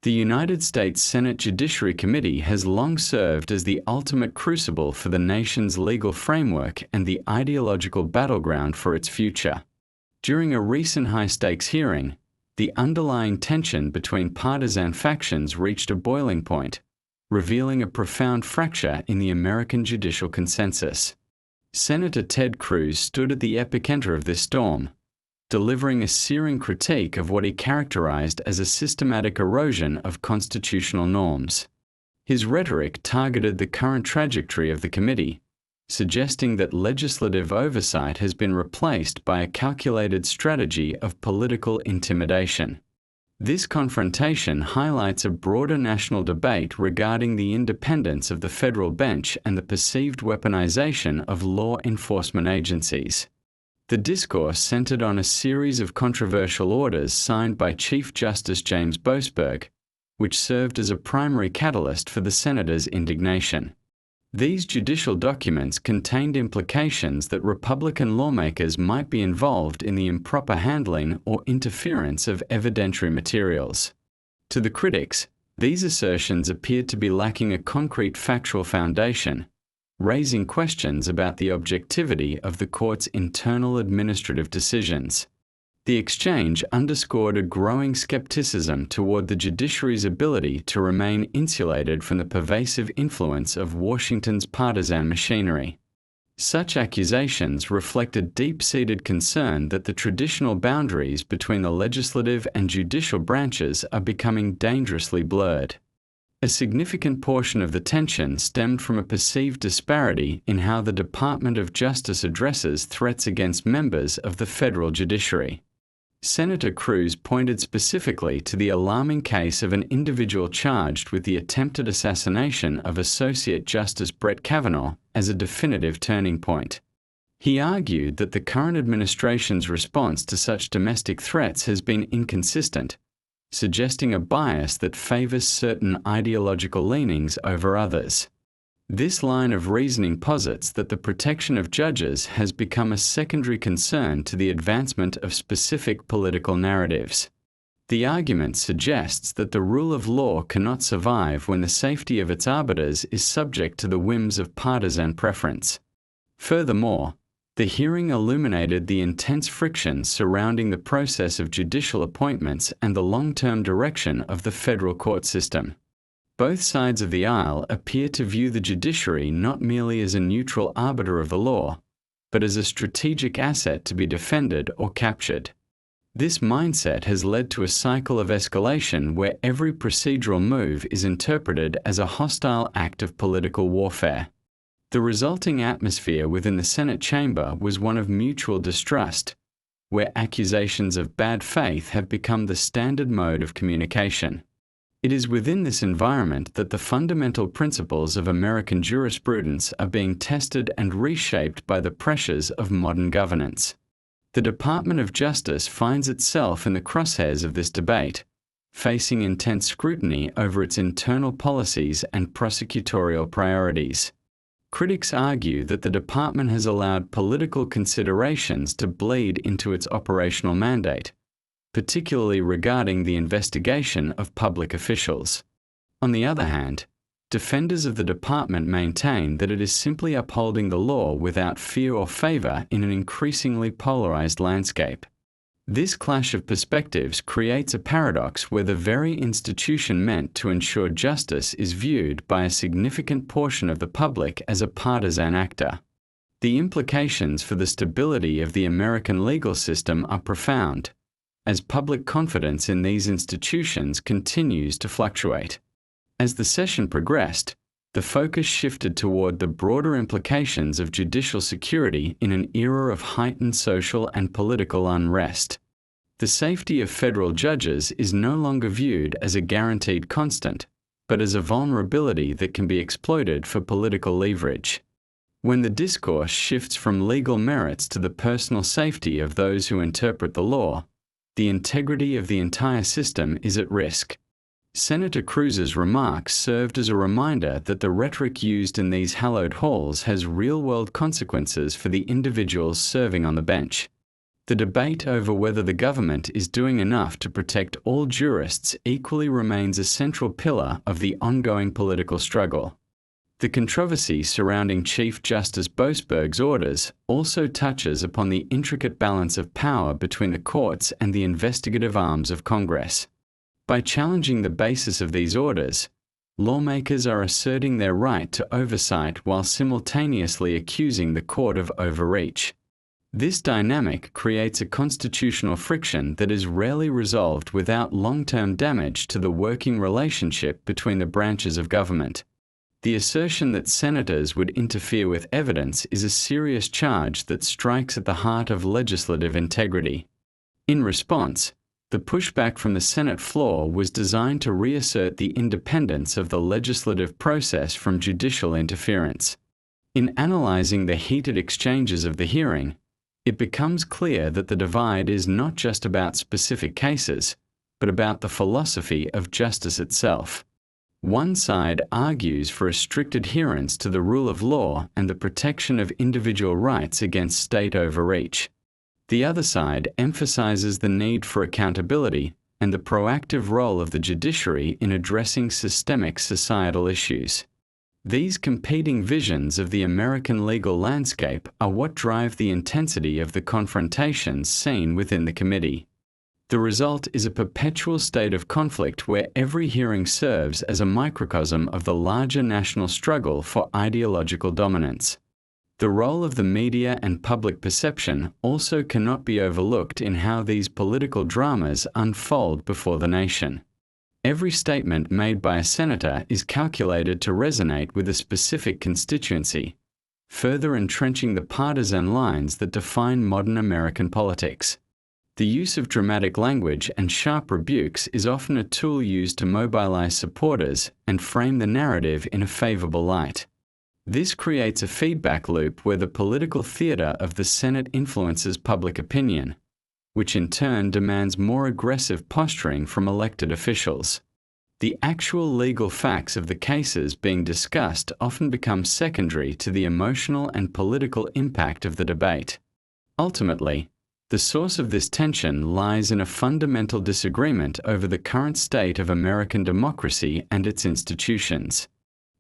The United States Senate Judiciary Committee has long served as the ultimate crucible for the nation's legal framework and the ideological battleground for its future. During a recent high-stakes hearing, the underlying tension between partisan factions reached a boiling point, revealing a profound fracture in the American judicial consensus. Senator Ted Cruz stood at the epicenter of this storm, delivering a searing critique of what he characterized as a systematic erosion of constitutional norms. His rhetoric targeted the current trajectory of the committee, suggesting that legislative oversight has been replaced by a calculated strategy of political intimidation. This confrontation highlights a broader national debate regarding the independence of the federal bench and the perceived weaponization of law enforcement agencies. The discourse centered on a series of controversial orders signed by Chief Justice James Boasberg, which served as a primary catalyst for the senators' indignation. These judicial documents contained implications that Republican lawmakers might be involved in the improper handling or interference of evidentiary materials. To the critics, these assertions appeared to be lacking a concrete factual foundation, raising questions about the objectivity of the court's internal administrative decisions. The exchange underscored a growing skepticism toward the judiciary's ability to remain insulated from the pervasive influence of Washington's partisan machinery. Such accusations reflect a deep-seated concern that the traditional boundaries between the legislative and judicial branches are becoming dangerously blurred. A significant portion of the tension stemmed from a perceived disparity in how the Department of Justice addresses threats against members of the federal judiciary. Senator Cruz pointed specifically to the alarming case of an individual charged with the attempted assassination of Associate Justice Brett Kavanaugh as a definitive turning point. He argued that the current administration's response to such domestic threats has been inconsistent, suggesting a bias that favors certain ideological leanings over others. This line of reasoning posits that the protection of judges has become a secondary concern to the advancement of specific political narratives. The argument suggests that the rule of law cannot survive when the safety of its arbiters is subject to the whims of partisan preference. Furthermore, the hearing illuminated the intense friction surrounding the process of judicial appointments and the long-term direction of the federal court system. Both sides of the aisle appear to view the judiciary not merely as a neutral arbiter of the law, but as a strategic asset to be defended or captured. This mindset has led to a cycle of escalation where every procedural move is interpreted as a hostile act of political warfare. The resulting atmosphere within the Senate chamber was one of mutual distrust, where accusations of bad faith have become the standard mode of communication. It is within this environment that the fundamental principles of American jurisprudence are being tested and reshaped by the pressures of modern governance. The Department of Justice finds itself in the crosshairs of this debate, facing intense scrutiny over its internal policies and prosecutorial priorities. Critics argue that the department has allowed political considerations to bleed into its operational mandate, particularly regarding the investigation of public officials. On the other hand, defenders of the department maintain that it is simply upholding the law without fear or favor in an increasingly polarized landscape. This clash of perspectives creates a paradox where the very institution meant to ensure justice is viewed by a significant portion of the public as a partisan actor. The implications for the stability of the American legal system are profound, as public confidence in these institutions continues to fluctuate. As the session progressed, the focus shifted toward the broader implications of judicial security in an era of heightened social and political unrest. The safety of federal judges is no longer viewed as a guaranteed constant, but as a vulnerability that can be exploited for political leverage. When the discourse shifts from legal merits to the personal safety of those who interpret the law, the integrity of the entire system is at risk. Senator Cruz's remarks served as a reminder that the rhetoric used in these hallowed halls has real-world consequences for the individuals serving on the bench. The debate over whether the government is doing enough to protect all jurists equally remains a central pillar of the ongoing political struggle. The controversy surrounding Chief Justice Boasberg's orders also touches upon the intricate balance of power between the courts and the investigative arms of Congress. By challenging the basis of these orders, lawmakers are asserting their right to oversight while simultaneously accusing the court of overreach. This dynamic creates a constitutional friction that is rarely resolved without long-term damage to the working relationship between the branches of government. The assertion that senators would interfere with evidence is a serious charge that strikes at the heart of legislative integrity. In response, the pushback from the Senate floor was designed to reassert the independence of the legislative process from judicial interference. In analyzing the heated exchanges of the hearing, it becomes clear that the divide is not just about specific cases, but about the philosophy of justice itself. One side argues for a strict adherence to the rule of law and the protection of individual rights against state overreach. The other side emphasizes the need for accountability and the proactive role of the judiciary in addressing systemic societal issues. These competing visions of the American legal landscape are what drive the intensity of the confrontations seen within the committee. The result is a perpetual state of conflict where every hearing serves as a microcosm of the larger national struggle for ideological dominance. The role of the media and public perception also cannot be overlooked in how these political dramas unfold before the nation. Every statement made by a senator is calculated to resonate with a specific constituency, further entrenching the partisan lines that define modern American politics. The use of dramatic language and sharp rebukes is often a tool used to mobilize supporters and frame the narrative in a favorable light. This creates a feedback loop where the political theater of the Senate influences public opinion, which in turn demands more aggressive posturing from elected officials. The actual legal facts of the cases being discussed often become secondary to the emotional and political impact of the debate. Ultimately, the source of this tension lies in a fundamental disagreement over the current state of American democracy and its institutions.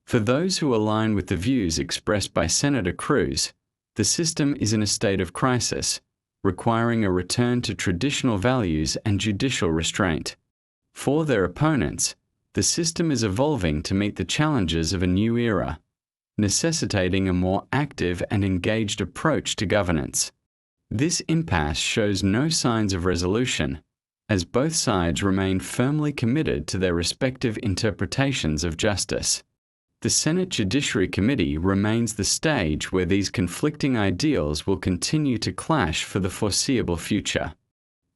For those who align with the views expressed by Senator Cruz, the system is in a state of crisis, requiring a return to traditional values and judicial restraint. For their opponents, the system is evolving to meet the challenges of a new era, necessitating a more active and engaged approach to governance. This impasse shows no signs of resolution, as both sides remain firmly committed to their respective interpretations of justice. The Senate Judiciary Committee remains the stage where these conflicting ideals will continue to clash for the foreseeable future.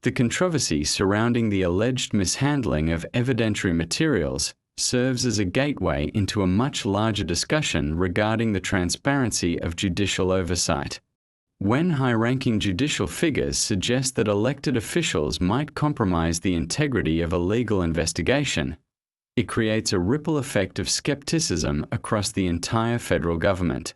The controversy surrounding the alleged mishandling of evidentiary materials serves as a gateway into a much larger discussion regarding the transparency of judicial oversight. When high-ranking judicial figures suggest that elected officials might compromise the integrity of a legal investigation, it creates a ripple effect of skepticism across the entire federal government.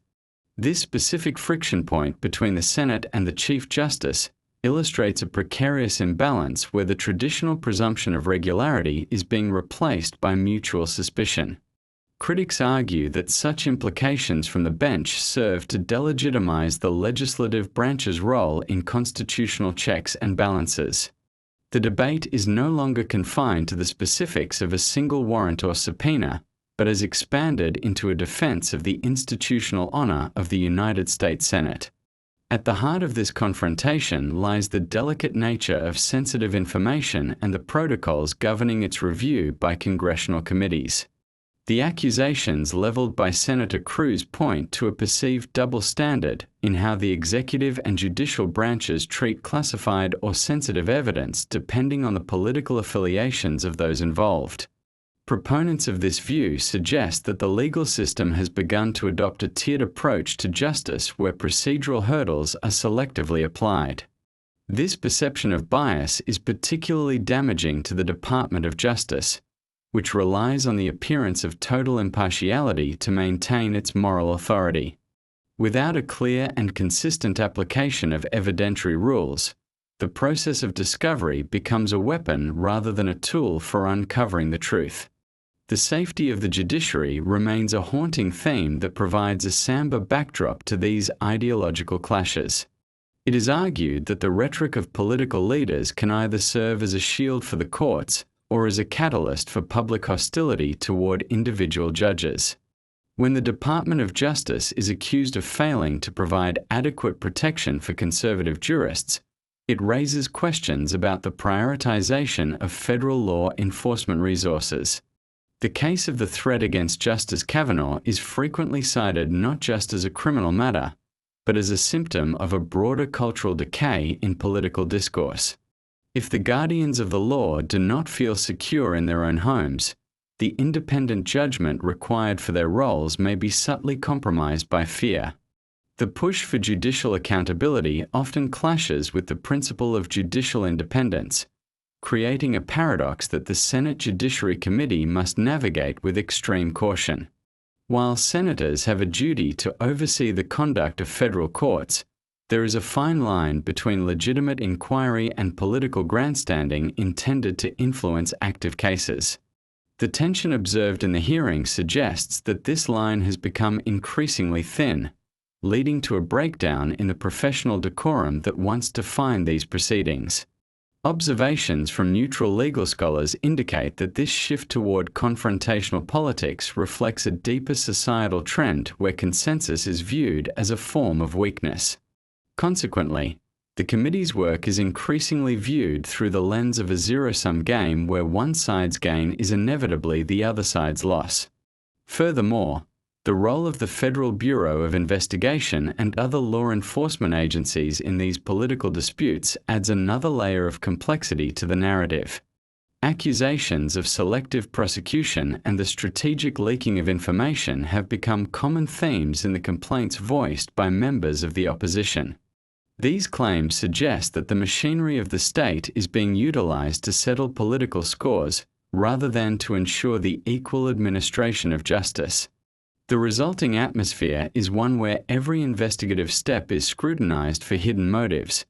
This specific friction point between the Senate and the Chief Justice illustrates a precarious imbalance where the traditional presumption of regularity is being replaced by mutual suspicion. Critics argue that such implications from the bench serve to delegitimize the legislative branch's role in constitutional checks and balances. The debate is no longer confined to the specifics of a single warrant or subpoena, but has expanded into a defense of the institutional honor of the United States Senate. At the heart of this confrontation lies the delicate nature of sensitive information and the protocols governing its review by congressional committees. The accusations leveled by Senator Cruz point to a perceived double standard in how the executive and judicial branches treat classified or sensitive evidence depending on the political affiliations of those involved. Proponents of this view suggest that the legal system has begun to adopt a tiered approach to justice where procedural hurdles are selectively applied. This perception of bias is particularly damaging to the Department of Justice, which relies on the appearance of total impartiality to maintain its moral authority. Without a clear and consistent application of evidentiary rules, The process of discovery becomes a weapon rather than a tool for uncovering the truth. The safety of the judiciary remains a haunting theme that provides a somber backdrop to these ideological clashes. It is argued that the rhetoric of political leaders can either serve as a shield for the courts or as a catalyst for public hostility toward individual judges. When the Department of Justice is accused of failing to provide adequate protection for conservative jurists, it raises questions about the prioritization of federal law enforcement resources. The case of the threat against Justice Kavanaugh is frequently cited not just as a criminal matter, but as a symptom of a broader cultural decay in political discourse. If the guardians of the law do not feel secure in their own homes, the independent judgment required for their roles may be subtly compromised by fear. The push for judicial accountability often clashes with the principle of judicial independence, creating a paradox that the Senate Judiciary Committee must navigate with extreme caution. While senators have a duty to oversee the conduct of federal courts, there is a fine line between legitimate inquiry and political grandstanding intended to influence active cases. The tension observed in the hearing suggests that this line has become increasingly thin, leading to a breakdown in the professional decorum that once defined these proceedings. Observations from neutral legal scholars indicate that this shift toward confrontational politics reflects a deeper societal trend where consensus is viewed as a form of weakness. Consequently, the committee's work is increasingly viewed through the lens of a zero-sum game where one side's gain is inevitably the other side's loss. Furthermore, the role of the Federal Bureau of Investigation and other law enforcement agencies in these political disputes adds another layer of complexity to the narrative. Accusations of selective prosecution and the strategic leaking of information have become common themes in the complaints voiced by members of the opposition. These claims suggest that the machinery of the state is being utilized to settle political scores rather than to ensure the equal administration of justice. The resulting atmosphere is one where every investigative step is scrutinized for hidden motives,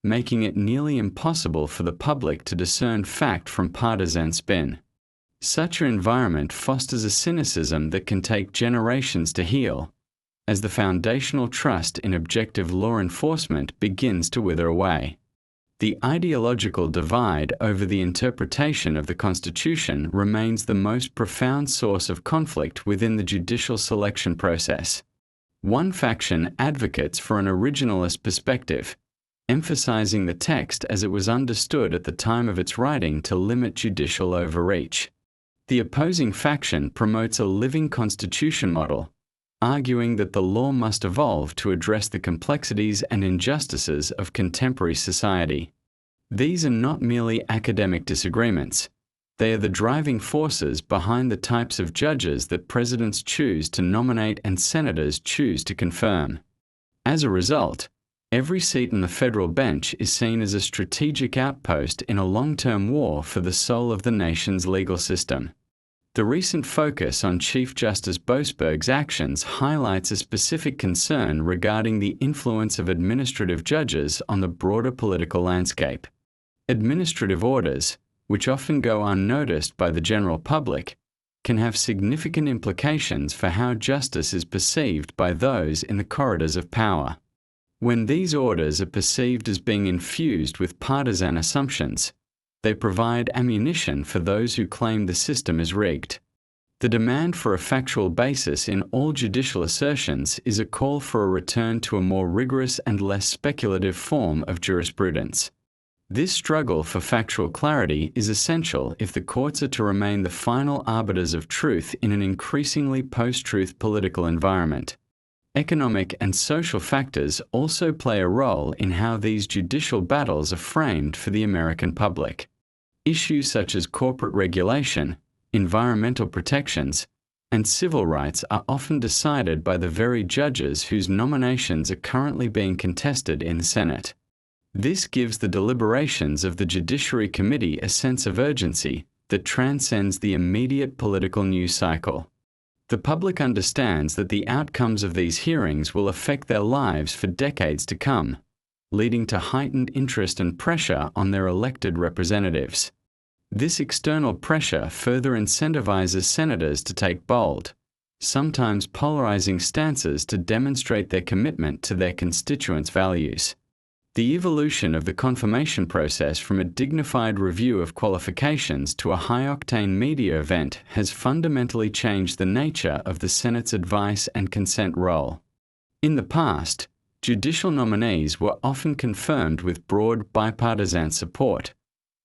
making it nearly impossible for the public to discern fact from partisan spin. Such an environment fosters a cynicism that can take generations to heal, as the foundational trust in objective law enforcement begins to wither away. The ideological divide over the interpretation of the Constitution remains the most profound source of conflict within the judicial selection process. One faction advocates for an originalist perspective, emphasizing the text as it was understood at the time of its writing to limit judicial overreach. The opposing faction promotes a living constitution model, arguing that the law must evolve to address the complexities and injustices of contemporary society. These are not merely academic disagreements. They are the driving forces behind the types of judges that presidents choose to nominate and senators choose to confirm. As a result, every seat on the federal bench is seen as a strategic outpost in a long-term war for the soul of the nation's legal system. The recent focus on Chief Justice Boasberg's actions highlights a specific concern regarding the influence of administrative judges on the broader political landscape. Administrative orders, which often go unnoticed by the general public, can have significant implications for how justice is perceived by those in the corridors of power. When these orders are perceived as being infused with partisan assumptions, they provide ammunition for those who claim the system is rigged. The demand for a factual basis in all judicial assertions is a call for a return to a more rigorous and less speculative form of jurisprudence. This struggle for factual clarity is essential if the courts are to remain the final arbiters of truth in an increasingly post-truth political environment. Economic and social factors also play a role in how these judicial battles are framed for the American public. Issues such as corporate regulation, environmental protections, and civil rights are often decided by the very judges whose nominations are currently being contested in the Senate. This gives the deliberations of the Judiciary Committee a sense of urgency that transcends the immediate political news cycle. The public understands that the outcomes of these hearings will affect their lives for decades to come, leading to heightened interest and pressure on their elected representatives. This external pressure further incentivizes senators to take bold, sometimes polarizing stances to demonstrate their commitment to their constituents' values. The evolution of the confirmation process from a dignified review of qualifications to a high-octane media event has fundamentally changed the nature of the Senate's advice and consent role. In the past, judicial nominees were often confirmed with broad bipartisan support,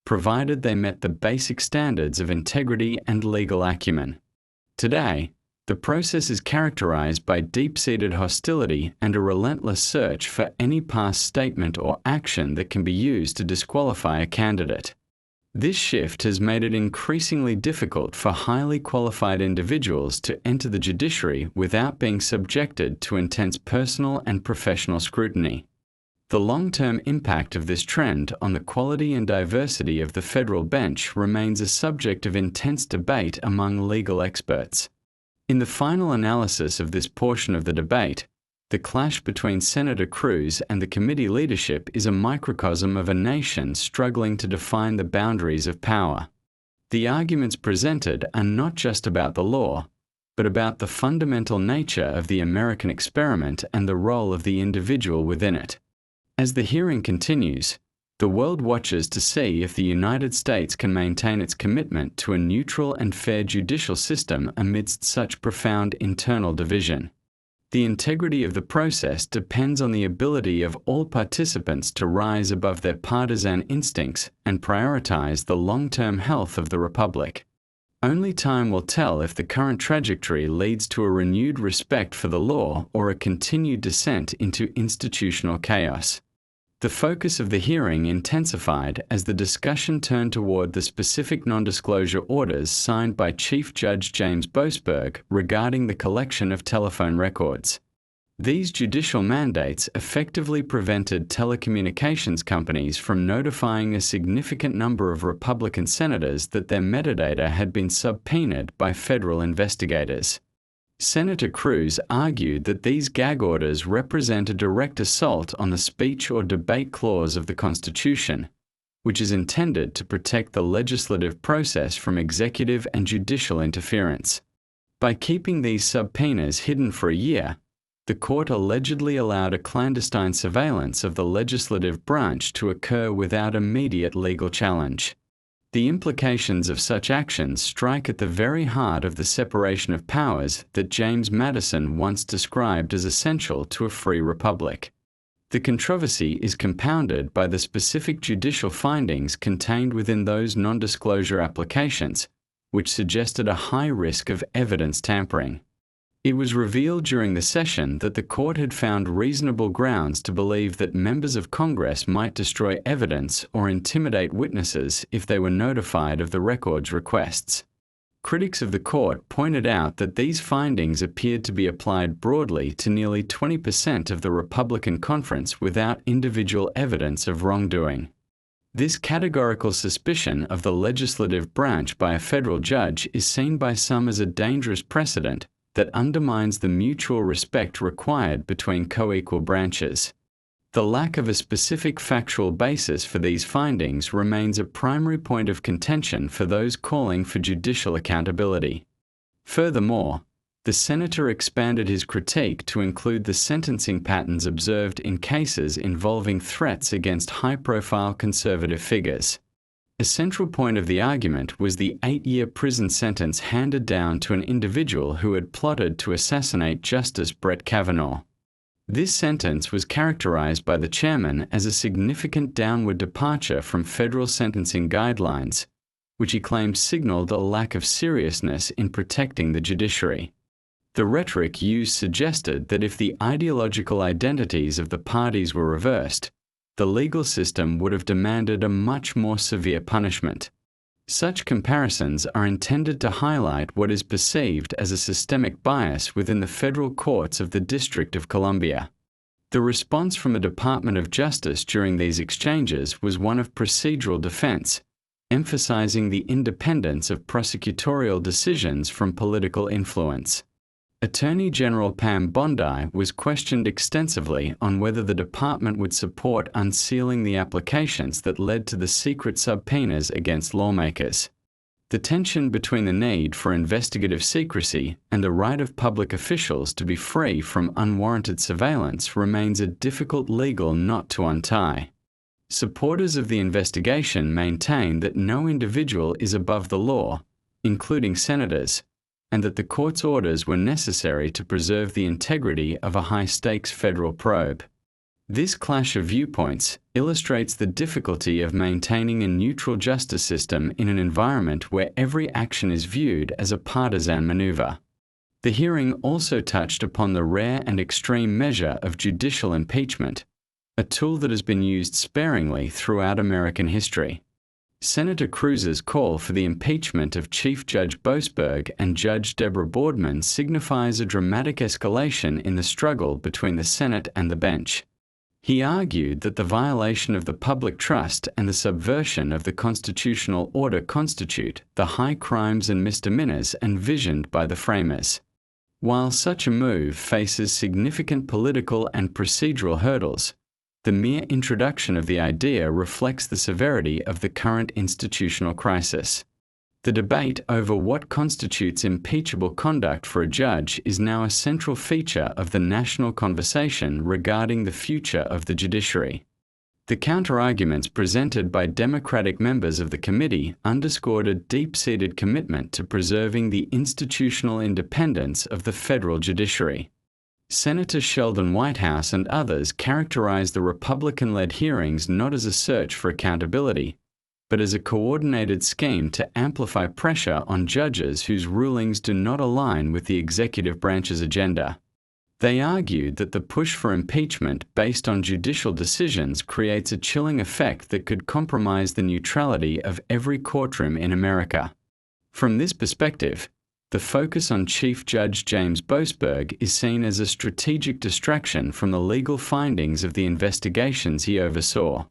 provided they met the basic standards of integrity and legal acumen. Today, the process is characterized by deep-seated hostility and a relentless search for any past statement or action that can be used to disqualify a candidate. This shift has made it increasingly difficult for highly qualified individuals to enter the judiciary without being subjected to intense personal and professional scrutiny. The long-term impact of this trend on the quality and diversity of the federal bench remains a subject of intense debate among legal experts. In the final analysis of this portion of the debate, the clash between Senator Cruz and the committee leadership is a microcosm of a nation struggling to define the boundaries of power. The arguments presented are not just about the law, but about the fundamental nature of the American experiment and the role of the individual within it. As the hearing continues, the world watches to see if the United States can maintain its commitment to a neutral and fair judicial system amidst such profound internal division. The integrity of the process depends on the ability of all participants to rise above their partisan instincts and prioritize the long-term health of the republic. Only time will tell if the current trajectory leads to a renewed respect for the law or a continued descent into institutional chaos. The focus of the hearing intensified as the discussion turned toward the specific non-disclosure orders signed by Chief Judge James Boasberg regarding the collection of telephone records. These judicial mandates effectively prevented telecommunications companies from notifying a significant number of Republican senators that their metadata had been subpoenaed by federal investigators. Senator Cruz argued that these gag orders represent a direct assault on the speech or debate clause of the Constitution, which is intended to protect the legislative process from executive and judicial interference. By keeping these subpoenas hidden for a year, the court allegedly allowed a clandestine surveillance of the legislative branch to occur without immediate legal challenge. The implications of such actions strike at the very heart of the separation of powers that James Madison once described as essential to a free republic. The controversy is compounded by the specific judicial findings contained within those non-disclosure applications, which suggested a high risk of evidence tampering. It was revealed during the session that the court had found reasonable grounds to believe that members of Congress might destroy evidence or intimidate witnesses if they were notified of the records requests. Critics of the court pointed out that these findings appeared to be applied broadly to nearly 20% of the Republican conference without individual evidence of wrongdoing. This categorical suspicion of the legislative branch by a federal judge is seen by some as a dangerous precedent that undermines the mutual respect required between co-equal branches. The lack of a specific factual basis for these findings remains a primary point of contention for those calling for judicial accountability. Furthermore, the senator expanded his critique to include the sentencing patterns observed in cases involving threats against high-profile conservative figures. A central point of the argument was the 8-year prison sentence handed down to an individual who had plotted to assassinate Justice Brett Kavanaugh. This sentence was characterized by the chairman as a significant downward departure from federal sentencing guidelines, which he claimed signaled a lack of seriousness in protecting the judiciary. The rhetoric used suggested that if the ideological identities of the parties were reversed, the legal system would have demanded a much more severe punishment. Such comparisons are intended to highlight what is perceived as a systemic bias within the federal courts of the District of Columbia. The response from the Department of Justice during these exchanges was one of procedural defense, emphasizing the independence of prosecutorial decisions from political influence. Attorney General Pam Bondi was questioned extensively on whether the department would support unsealing the applications that led to the secret subpoenas against lawmakers. The tension between the need for investigative secrecy and the right of public officials to be free from unwarranted surveillance remains a difficult legal knot to untie. Supporters of the investigation maintain that no individual is above the law, including senators, and that the court's orders were necessary to preserve the integrity of a high-stakes federal probe. This clash of viewpoints illustrates the difficulty of maintaining a neutral justice system in an environment where every action is viewed as a partisan maneuver. The hearing also touched upon the rare and extreme measure of judicial impeachment, a tool that has been used sparingly throughout American history. Senator Cruz's call for the impeachment of Chief Judge Boasberg and Judge Deborah Boardman signifies a dramatic escalation in the struggle between the Senate and the bench. He argued that the violation of the public trust and the subversion of the constitutional order constitute the high crimes and misdemeanors envisioned by the framers. While such a move faces significant political and procedural hurdles, the mere introduction of the idea reflects the severity of the current institutional crisis. The debate over what constitutes impeachable conduct for a judge is now a central feature of the national conversation regarding the future of the judiciary. The counterarguments presented by Democratic members of the committee underscored a deep-seated commitment to preserving the institutional independence of the federal judiciary. Senator Sheldon Whitehouse and others characterized the Republican-led hearings not as a search for accountability, but as a coordinated scheme to amplify pressure on judges whose rulings do not align with the executive branch's agenda. They argued that the push for impeachment based on judicial decisions creates a chilling effect that could compromise the neutrality of every courtroom in America. From this perspective, the focus on Chief Judge James Boasberg is seen as a strategic distraction from the legal findings of the investigations he oversaw.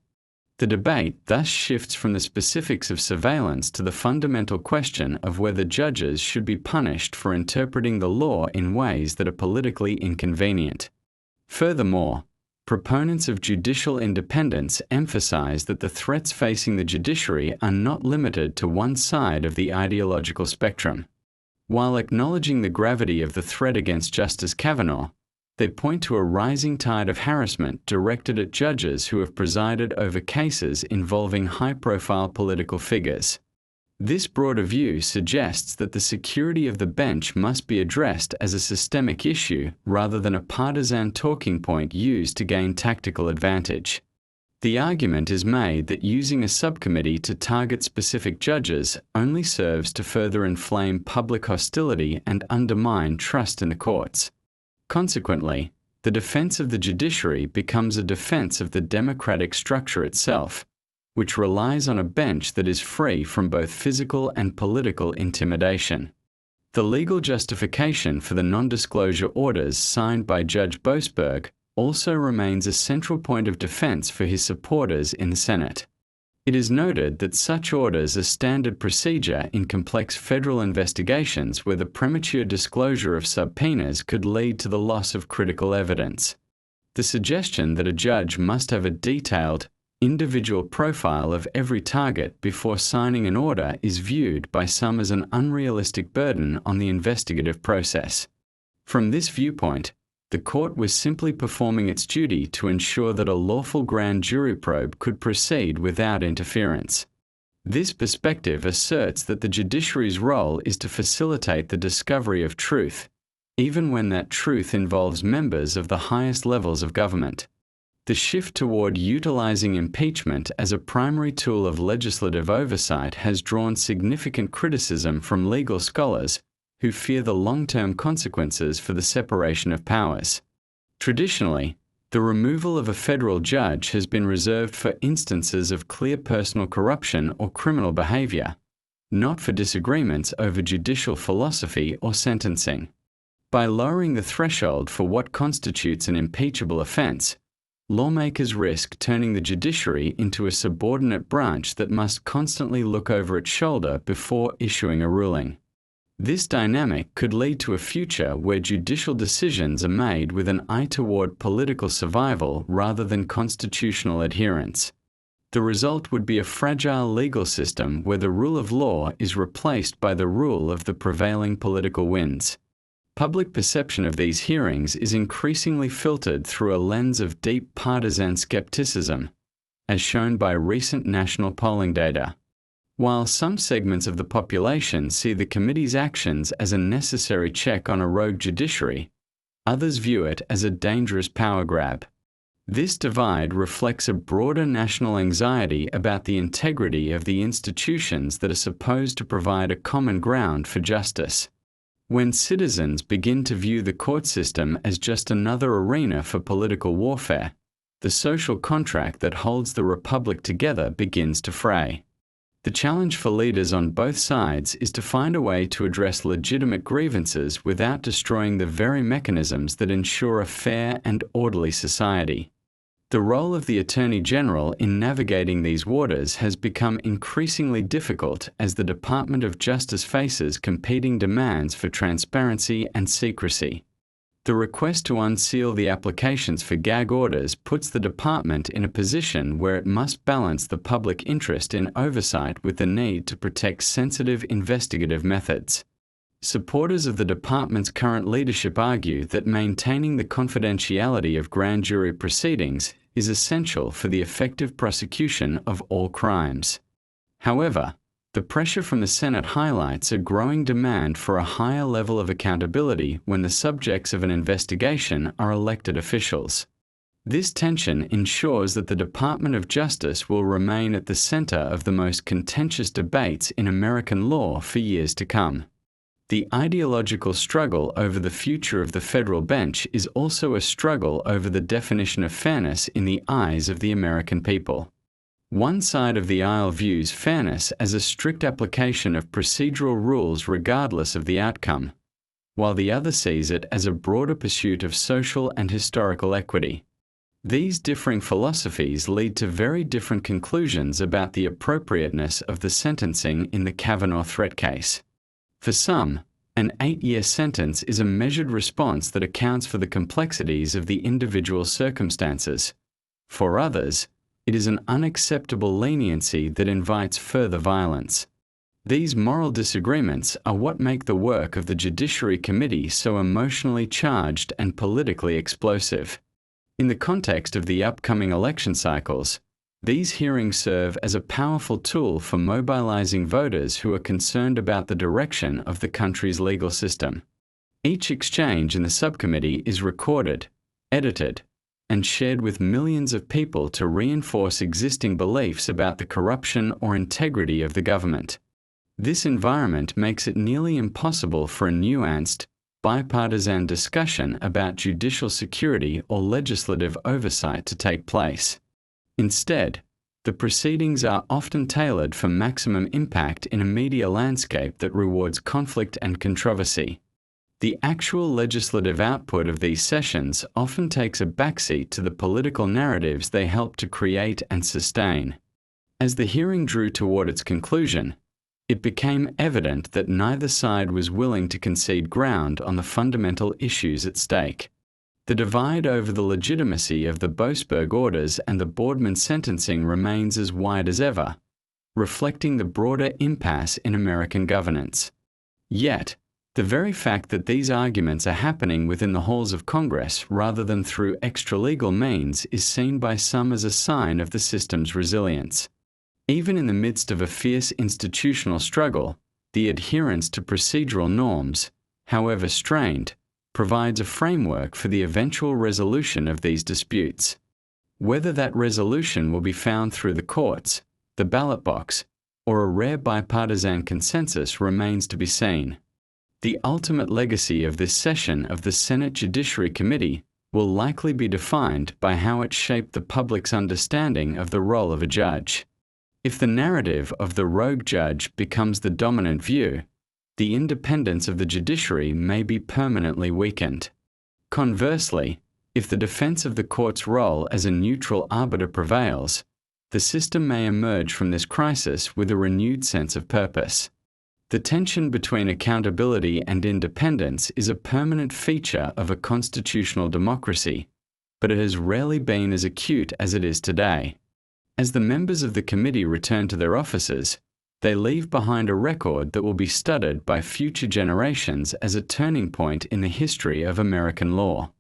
The debate thus shifts from the specifics of surveillance to the fundamental question of whether judges should be punished for interpreting the law in ways that are politically inconvenient. Furthermore, proponents of judicial independence emphasize that the threats facing the judiciary are not limited to one side of the ideological spectrum. While acknowledging the gravity of the threat against Justice Kavanaugh, they point to a rising tide of harassment directed at judges who have presided over cases involving high-profile political figures. This broader view suggests that the security of the bench must be addressed as a systemic issue rather than a partisan talking point used to gain tactical advantage. The argument is made that using a subcommittee to target specific judges only serves to further inflame public hostility and undermine trust in the courts. Consequently, the defense of the judiciary becomes a defense of the democratic structure itself, which relies on a bench that is free from both physical and political intimidation. The legal justification for the non-disclosure orders signed by Judge Boasberg also remains a central point of defense for his supporters in the Senate. It is noted that such orders are standard procedure in complex federal investigations where the premature disclosure of subpoenas could lead to the loss of critical evidence. The suggestion that a judge must have a detailed, individual profile of every target before signing an order is viewed by some as an unrealistic burden on the investigative process. From this viewpoint, the court was simply performing its duty to ensure that a lawful grand jury probe could proceed without interference. This perspective asserts that the judiciary's role is to facilitate the discovery of truth, even when that truth involves members of the highest levels of government. The shift toward utilizing impeachment as a primary tool of legislative oversight has drawn significant criticism from legal scholars who fear the long-term consequences for the separation of powers. Traditionally, the removal of a federal judge has been reserved for instances of clear personal corruption or criminal behavior, not for disagreements over judicial philosophy or sentencing. By lowering the threshold for what constitutes an impeachable offense, lawmakers risk turning the judiciary into a subordinate branch that must constantly look over its shoulder before issuing a ruling. This dynamic could lead to a future where judicial decisions are made with an eye toward political survival rather than constitutional adherence. The result would be a fragile legal system where the rule of law is replaced by the rule of the prevailing political winds. Public perception of these hearings is increasingly filtered through a lens of deep partisan skepticism, as shown by recent national polling data. While some segments of the population see the committee's actions as a necessary check on a rogue judiciary, others view it as a dangerous power grab. This divide reflects a broader national anxiety about the integrity of the institutions that are supposed to provide a common ground for justice. When citizens begin to view the court system as just another arena for political warfare, the social contract that holds the republic together begins to fray. The challenge for leaders on both sides is to find a way to address legitimate grievances without destroying the very mechanisms that ensure a fair and orderly society. The role of the Attorney General in navigating these waters has become increasingly difficult as the Department of Justice faces competing demands for transparency and secrecy. The request to unseal the applications for gag orders puts the department in a position where it must balance the public interest in oversight with the need to protect sensitive investigative methods. Supporters of the department's current leadership argue that maintaining the confidentiality of grand jury proceedings is essential for the effective prosecution of all crimes. However, the pressure from the Senate highlights a growing demand for a higher level of accountability when the subjects of an investigation are elected officials. This tension ensures that the Department of Justice will remain at the center of the most contentious debates in American law for years to come. The ideological struggle over the future of the federal bench is also a struggle over the definition of fairness in the eyes of the American people. One side of the aisle views fairness as a strict application of procedural rules regardless of the outcome, while the other sees it as a broader pursuit of social and historical equity. These differing philosophies lead to very different conclusions about the appropriateness of the sentencing in the Kavanaugh threat case. For some, an 8-year sentence is a measured response that accounts for the complexities of the individual circumstances. For others, it is an unacceptable leniency that invites further violence. These moral disagreements are what make the work of the Judiciary Committee so emotionally charged and politically explosive. In the context of the upcoming election cycles, these hearings serve as a powerful tool for mobilizing voters who are concerned about the direction of the country's legal system. Each exchange in the subcommittee is recorded, edited, and shared with millions of people to reinforce existing beliefs about the corruption or integrity of the government. This environment makes it nearly impossible for a nuanced, bipartisan discussion about judicial security or legislative oversight to take place. Instead, the proceedings are often tailored for maximum impact in a media landscape that rewards conflict and controversy. The actual legislative output of these sessions often takes a backseat to the political narratives they help to create and sustain. As the hearing drew toward its conclusion, it became evident that neither side was willing to concede ground on the fundamental issues at stake. The divide over the legitimacy of the Boasberg orders and the Boardman sentencing remains as wide as ever, reflecting the broader impasse in American governance. Yet, the very fact that these arguments are happening within the halls of Congress rather than through extralegal means is seen by some as a sign of the system's resilience. Even in the midst of a fierce institutional struggle, the adherence to procedural norms, however strained, provides a framework for the eventual resolution of these disputes. Whether that resolution will be found through the courts, the ballot box, or a rare bipartisan consensus remains to be seen. The ultimate legacy of this session of the Senate Judiciary Committee will likely be defined by how it shaped the public's understanding of the role of a judge. If the narrative of the rogue judge becomes the dominant view, the independence of the judiciary may be permanently weakened. Conversely, if the defense of the court's role as a neutral arbiter prevails, the system may emerge from this crisis with a renewed sense of purpose. The tension between accountability and independence is a permanent feature of a constitutional democracy, but it has rarely been as acute as it is today. As the members of the committee return to their offices, they leave behind a record that will be studied by future generations as a turning point in the history of American law.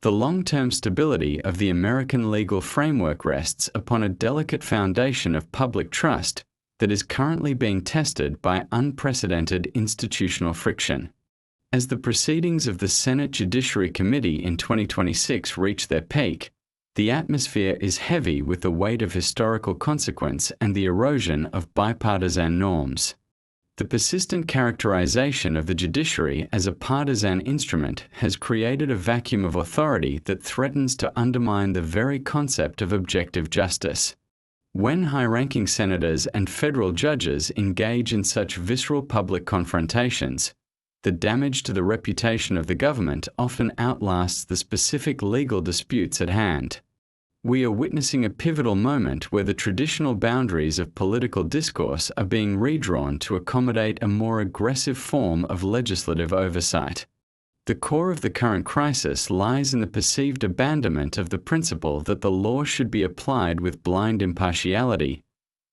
The long-term stability of the American legal framework rests upon a delicate foundation of public trust that is currently being tested by unprecedented institutional friction. As the proceedings of the Senate Judiciary Committee in 2026 reach their peak, the atmosphere is heavy with the weight of historical consequence and the erosion of bipartisan norms. The persistent characterization of the judiciary as a partisan instrument has created a vacuum of authority that threatens to undermine the very concept of objective justice. When high-ranking senators and federal judges engage in such visceral public confrontations, the damage to the reputation of the government often outlasts the specific legal disputes at hand. We are witnessing a pivotal moment where the traditional boundaries of political discourse are being redrawn to accommodate a more aggressive form of legislative oversight. The core of the current crisis lies in the perceived abandonment of the principle that the law should be applied with blind impartiality,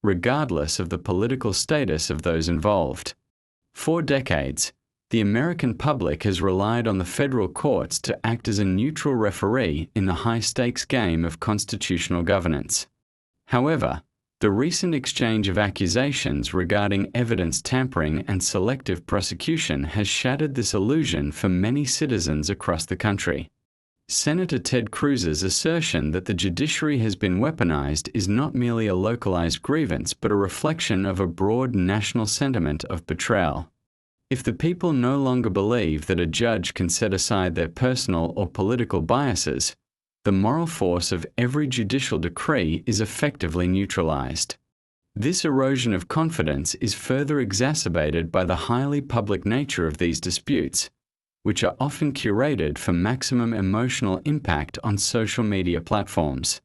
regardless of the political status of those involved. For decades, the American public has relied on the federal courts to act as a neutral referee in the high-stakes game of constitutional governance. However, the recent exchange of accusations regarding evidence tampering and selective prosecution has shattered this illusion for many citizens across the country. Senator Ted Cruz's assertion that the judiciary has been weaponized is not merely a localized grievance but a reflection of a broad national sentiment of betrayal. If the people no longer believe that a judge can set aside their personal or political biases, the moral force of every judicial decree is effectively neutralized. This erosion of confidence is further exacerbated by the highly public nature of these disputes, which are often curated for maximum emotional impact on social media platforms.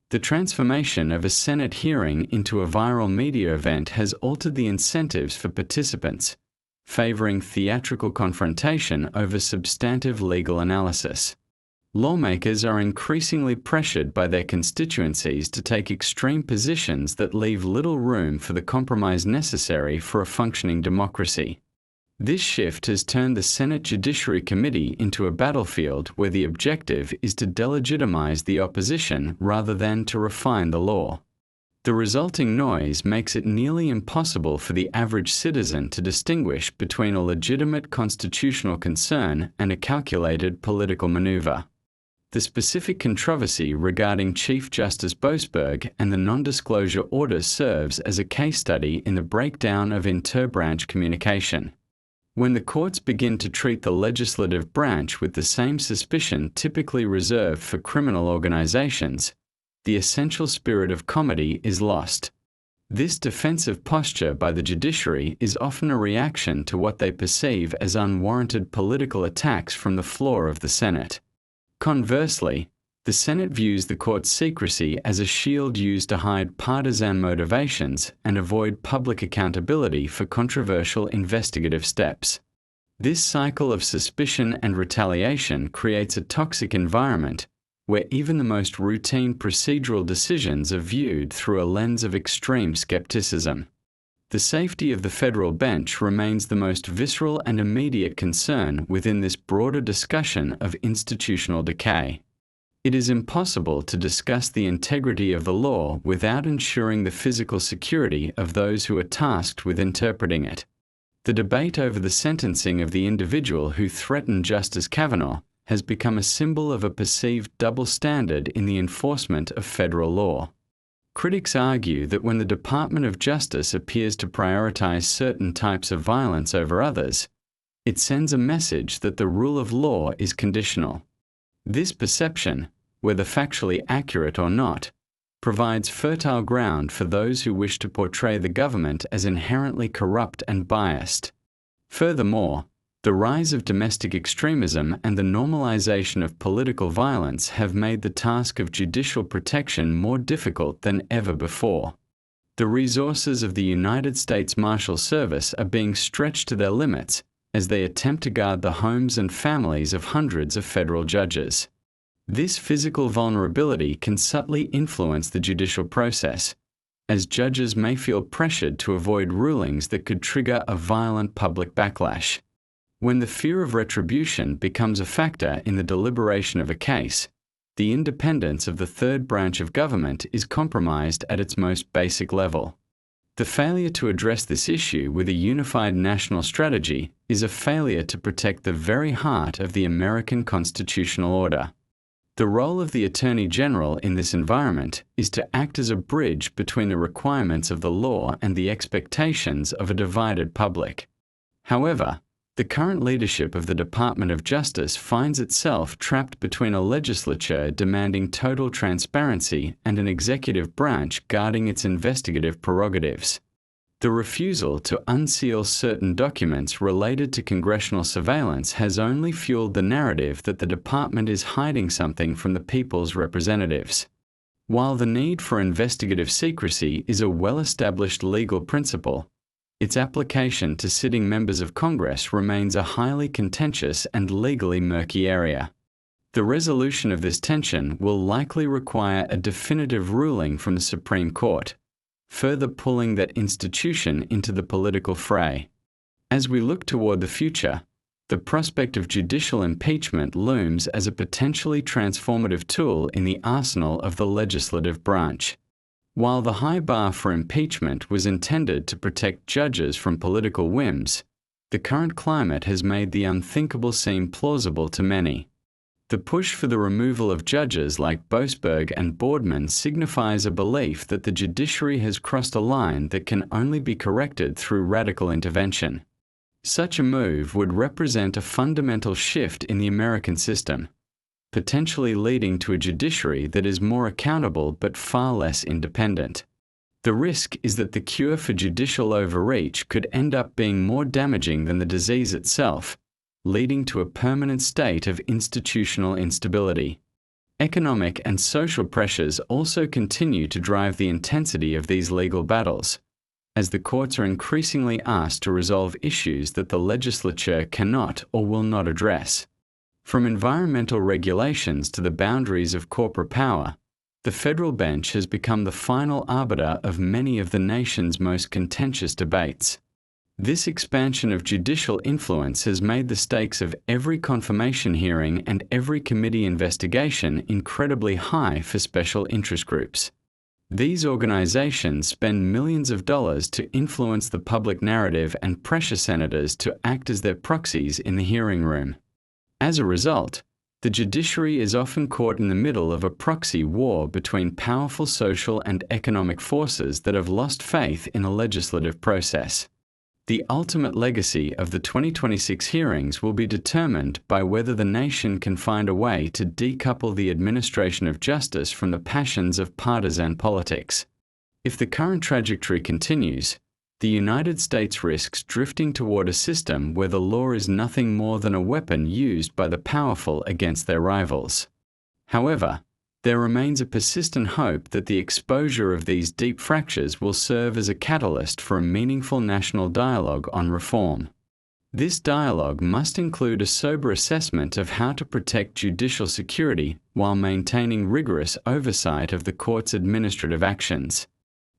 The transformation of a Senate hearing into a viral media event has altered the incentives for participants, favoring theatrical confrontation over substantive legal analysis. Lawmakers are increasingly pressured by their constituencies to take extreme positions that leave little room for the compromise necessary for a functioning democracy. This shift has turned the Senate Judiciary Committee into a battlefield where the objective is to delegitimize the opposition rather than to refine the law. The resulting noise makes it nearly impossible for the average citizen to distinguish between a legitimate constitutional concern and a calculated political maneuver. The specific controversy regarding Chief Justice Boasberg and the non-disclosure order serves as a case study in the breakdown of inter-branch communication. When the courts begin to treat the legislative branch with the same suspicion typically reserved for criminal organizations, the essential spirit of comedy is lost. This defensive posture by the judiciary is often a reaction to what they perceive as unwarranted political attacks from the floor of the Senate. Conversely, the Senate views the court's secrecy as a shield used to hide partisan motivations and avoid public accountability for controversial investigative steps. This cycle of suspicion and retaliation creates a toxic environment where even the most routine procedural decisions are viewed through a lens of extreme skepticism. The safety of the federal bench remains the most visceral and immediate concern within this broader discussion of institutional decay. It is impossible to discuss the integrity of the law without ensuring the physical security of those who are tasked with interpreting it. The debate over the sentencing of the individual who threatened Justice Kavanaugh has become a symbol of a perceived double standard in the enforcement of federal law. Critics argue that when the Department of Justice appears to prioritize certain types of violence over others, it sends a message that the rule of law is conditional. This perception, whether factually accurate or not, provides fertile ground for those who wish to portray the government as inherently corrupt and biased. Furthermore, the rise of domestic extremism and the normalization of political violence have made the task of judicial protection more difficult than ever before. The resources of the United States Marshal Service are being stretched to their limits as they attempt to guard the homes and families of hundreds of federal judges. This physical vulnerability can subtly influence the judicial process, as judges may feel pressured to avoid rulings that could trigger a violent public backlash. When the fear of retribution becomes a factor in the deliberation of a case, the independence of the third branch of government is compromised at its most basic level. The failure to address this issue with a unified national strategy is a failure to protect the very heart of the American constitutional order. The role of the Attorney General in this environment is to act as a bridge between the requirements of the law and the expectations of a divided public. However, the current leadership of the Department of Justice finds itself trapped between a legislature demanding total transparency and an executive branch guarding its investigative prerogatives. The refusal to unseal certain documents related to congressional surveillance has only fueled the narrative that the department is hiding something from the people's representatives. While the need for investigative secrecy is a well-established legal principle, its application to sitting members of Congress remains a highly contentious and legally murky area. The resolution of this tension will likely require a definitive ruling from the Supreme Court, further pulling that institution into the political fray. As we look toward the future, the prospect of judicial impeachment looms as a potentially transformative tool in the arsenal of the legislative branch. While the high bar for impeachment was intended to protect judges from political whims, the current climate has made the unthinkable seem plausible to many. The push for the removal of judges like Boasberg and Boardman signifies a belief that the judiciary has crossed a line that can only be corrected through radical intervention. Such a move would represent a fundamental shift in the American system, potentially leading to a judiciary that is more accountable but far less independent. The risk is that the cure for judicial overreach could end up being more damaging than the disease itself, leading to a permanent state of institutional instability. Economic and social pressures also continue to drive the intensity of these legal battles, as the courts are increasingly asked to resolve issues that the legislature cannot or will not address. From environmental regulations to the boundaries of corporate power, the federal bench has become the final arbiter of many of the nation's most contentious debates. This expansion of judicial influence has made the stakes of every confirmation hearing and every committee investigation incredibly high for special interest groups. These organizations spend millions of dollars to influence the public narrative and pressure senators to act as their proxies in the hearing room. As a result, the judiciary is often caught in the middle of a proxy war between powerful social and economic forces that have lost faith in the legislative process. The ultimate legacy of the 2026 hearings will be determined by whether the nation can find a way to decouple the administration of justice from the passions of partisan politics. If the current trajectory continues, the United States risks drifting toward a system where the law is nothing more than a weapon used by the powerful against their rivals. However, there remains a persistent hope that the exposure of these deep fractures will serve as a catalyst for a meaningful national dialogue on reform. This dialogue must include a sober assessment of how to protect judicial security while maintaining rigorous oversight of the court's administrative actions.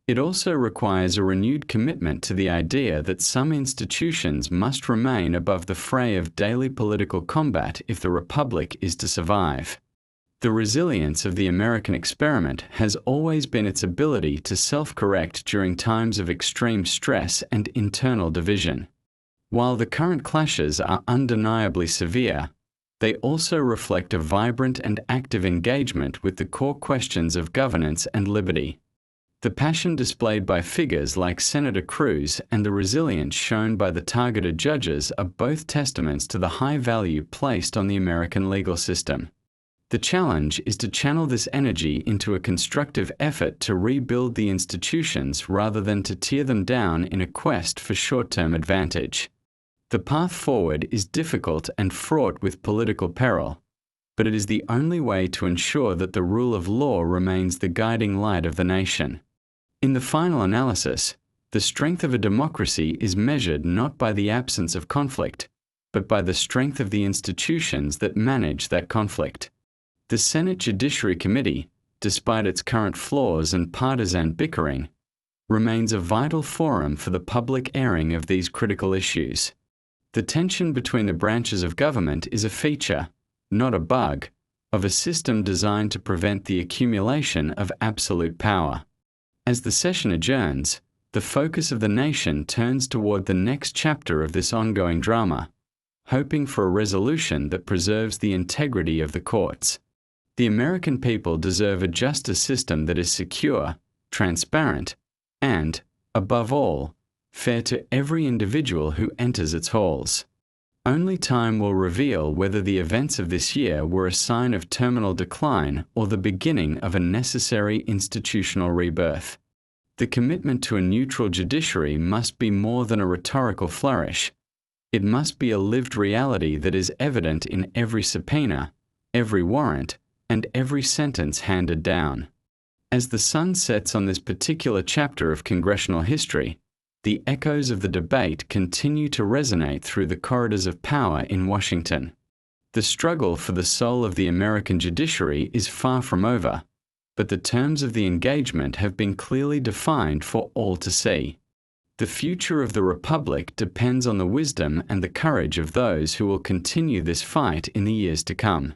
It also requires a renewed commitment to the idea that some institutions must remain above the fray of daily political combat if the republic is to survive. The resilience of the American experiment has always been its ability to self-correct during times of extreme stress and internal division. While the current clashes are undeniably severe, they also reflect a vibrant and active engagement with the core questions of governance and liberty. The passion displayed by figures like Senator Cruz and the resilience shown by the targeted judges are both testaments to the high value placed on the American legal system. The challenge is to channel this energy into a constructive effort to rebuild the institutions rather than to tear them down in a quest for short-term advantage. The path forward is difficult and fraught with political peril, but it is the only way to ensure that the rule of law remains the guiding light of the nation. In the final analysis, the strength of a democracy is measured not by the absence of conflict, but by the strength of the institutions that manage that conflict. The Senate Judiciary Committee, despite its current flaws and partisan bickering, remains a vital forum for the public airing of these critical issues. The tension between the branches of government is a feature, not a bug, of a system designed to prevent the accumulation of absolute power. As the session adjourns, the focus of the nation turns toward the next chapter of this ongoing drama, hoping for a resolution that preserves the integrity of the courts. The American people deserve a justice system that is secure, transparent, and, above all, fair to every individual who enters its halls. Only time will reveal whether the events of this year were a sign of terminal decline or the beginning of a necessary institutional rebirth. The commitment to a neutral judiciary must be more than a rhetorical flourish. It must be a lived reality that is evident in every subpoena, every warrant, and every sentence handed down. As the sun sets on this particular chapter of congressional history, the echoes of the debate continue to resonate through the corridors of power in Washington. The struggle for the soul of the American judiciary is far from over, but the terms of the engagement have been clearly defined for all to see. The future of the Republic depends on the wisdom and the courage of those who will continue this fight in the years to come.